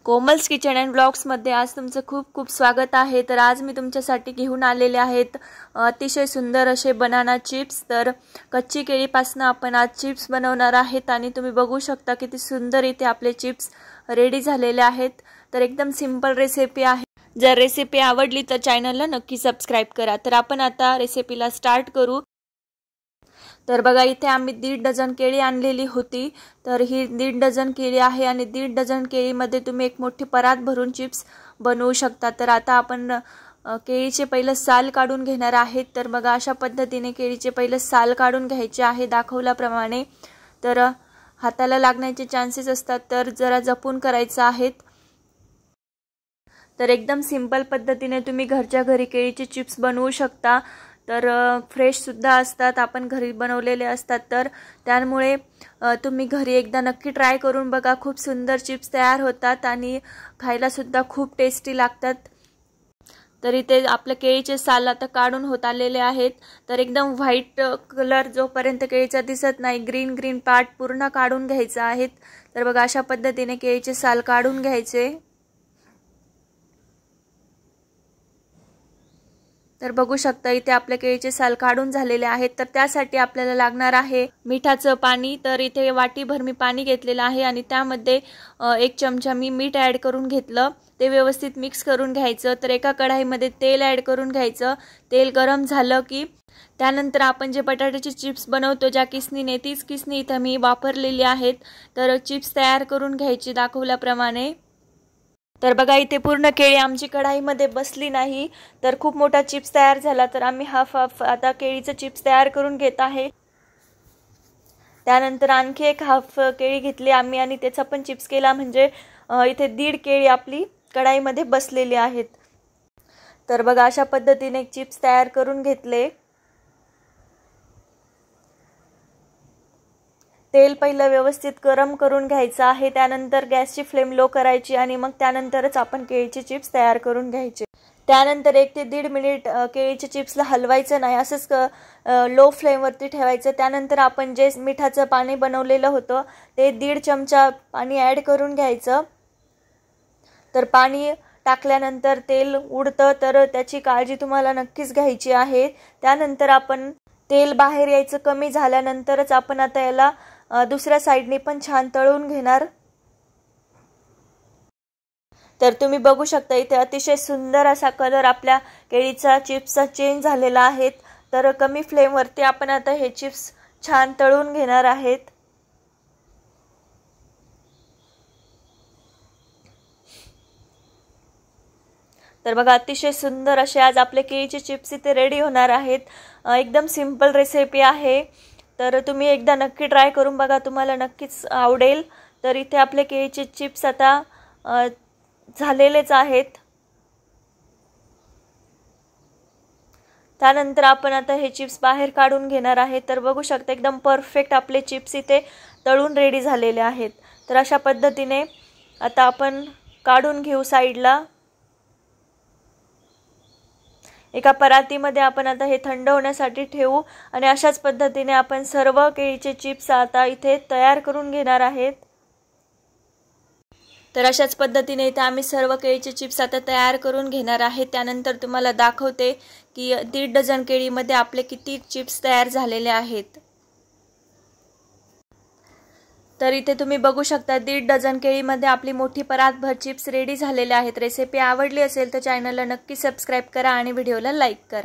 Komal's kitchen and ब्लॉग्समध्ये आज तुमचं खूप खूप स्वागत आहे। तर आज मी तुमच्यासाठी घेऊन आलेले आहेत अतिशय सुंदर असे बनाना चिप्स। तर कच्ची केळीपासून आपण आज चिप्स बनवणार आहेत आणि तुम्ही बघू शकता किती सुंदर इथे आपले चिप्स रेडी झालेले आहेत। तर एकदम सिंपल रेसिपी आहे। जर रेसिपी आवडली तर चॅनलला नक्की सबस्क्राइब करा। तर आपण आता रेसिपीला स्टार्ट करू। तर बघा इथे आम्ही 1.5 डझन केळी आणलेली होती। तर ही 1.5 डझन केळी आहे आणि 1.5 डझन केळीमध्ये तुम्ही एक मोठी परात भरून चिप्स बनवू शकता। तर आता आपण केळीचे पहिले साल काढून घेणार आहेत। तर बघा अशा पद्धतीने केळीचे पहिले साल काढून घ्यायचे आहे दाखवल्याप्रमाणे। तर हाताला लागण्याचे चान्सेस असतात, तर जरा जपून करायचं आहे। तर एकदम सिंपल पद्धतीने तुम्ही घरच्या घरी केळीचे चिप्स बनवू शकता। तर फ्रेश सुद्धा असतात, आपण घरी बनवलेले असतात। तर त्यामुळे तुम्ही घरी एकदा नक्की ट्राय करून बघा। खूप सुंदर चिप्स तयार होतात आणि खायला सुद्धा खूप टेस्टी लागतात। तर इथे आपले केळीचे साल आता काढून होत आलेले आहेत। तर एकदम व्हाईट कलर जोपर्यंत केळीचा दिसत नाही, ग्रीन ग्रीन पार्ट पूर्ण काढून घ्यायचा आहे। तर बघा अशा पद्धतीने केळीचे साल काढून घ्यायचे। तर बघू शकता इथे आपले केळीचे साल काढून झालेले आहेत। तर त्यासाठी आपल्याला लागणार आहे मिठाचं पाणी। तर इथे वाटीभर मी पाणी घेतलेलं आहे आणि त्यामध्ये 1 चमचा मी मीठ ॲड करून घेतलं। ते व्यवस्थित मिक्स करून घ्यायचं। तर एका कढाईमध्ये तेल ॲड करून घ्यायचं। तेल गरम झालं की त्यानंतर आपण जे बटाट्याचे चिप्स बनवतो ज्या किसनीने, तीच किसनी इथे मी वापरलेली आहेत। तर चिप्स तयार करून घ्यायची दाखवल्याप्रमाणे। तर बघा इथे पूर्ण केळी आमची कढाईमध्ये बसली नाही, तर खूप मोठा चिप्स तयार झाला। तर आम्ही हाफ आता केळीचं चिप्स तयार करून घेत आहे। त्यानंतर आणखी एक हाफ केळी घेतली आम्ही आणि त्याचा पण चिप्स केला, म्हणजे इथे 1.5 केळी आपली कढाईमध्ये बसलेली आहेत। तर बघा अशा पद्धतीने चिप्स तयार करून घेतले। तेल पहिलं व्यवस्थित गरम करून घ्यायचं आहे। त्यानंतर गॅसची फ्लेम लो करायची आणि मग त्यानंतरच आपण केळीचे चिप्स तयार करून घ्यायचे। त्यानंतर 1 ते 1.5 मिनिट केळीच्या चिप्सला हलवायचं नाही, असंच लो फ्लेमवरती ठेवायचं। त्यानंतर आपण जे मिठाचं पाणी बनवलेलं होतं ते 1.5 चमचा पाणी ॲड करून घ्यायचं। तर पाणी टाकल्यानंतर तेल उडतं, तर त्याची काळजी तुम्हाला नक्कीच घ्यायची आहे। त्यानंतर आपण तेल बाहेर यायचं कमी झाल्यानंतरच आपण आता याला दुसऱ्या साइडने पण छान तळून घेणार। तर तुम्ही बघू शकता इथे अतिशय सुंदर असा कलर आपल्या केळीचा चिप्सचा चेंज झालेला आहे। तर कमी फ्लेमवरती आपण आता हे चिप्स छान तळून घेणार आहेत। तर बघा अतिशय सुंदर असे आज आपले केळीचे चिप्स इथे रेडी होणार आहेत। एकदम सिंपल रेसिपी आहे। तर तुम्ही एकदा नक्की ट्राय करून बघा, तुम्हाला नक्कीच आवडेल। तर इथे आपले केळीचे चिप्स आता झालेलेच आहेत। त्यानंतर आपण आता हे चिप्स बाहेर काढून घेणार आहे। तर बघू शकता एकदम परफेक्ट आपले चिप्स इथे तळून रेडी झालेले आहेत। तर अशा पद्धतीने आता आपण काढून घेऊ साईडला। एका परातीमध्ये आपण आता हे थंड होण्यासाठी ठेवू आणि अशाच पद्धतीने आपण सर्व केळीचे चिप्स आता इथे तयार करून घेणार आहेत। तर अशाच पद्धतीने इथे आम्ही सर्व केळीचे चिप्स आता तयार करून घेणार आहे। त्यानंतर तुम्हाला दाखवते की 1.5 डझन केळीमध्ये आपले किती चिप्स तयार झालेले आहेत। तर इथे तुम्ही बघू शकता 1.5 डझन केळीमध्ये आपली मोठी परातभर चिप्स रेडी झालेले आहेत। रेसिपी आवडली असेल तर चॅनलला नक्की सबस्क्राइब करा आणि व्हिडिओला लाईक करा।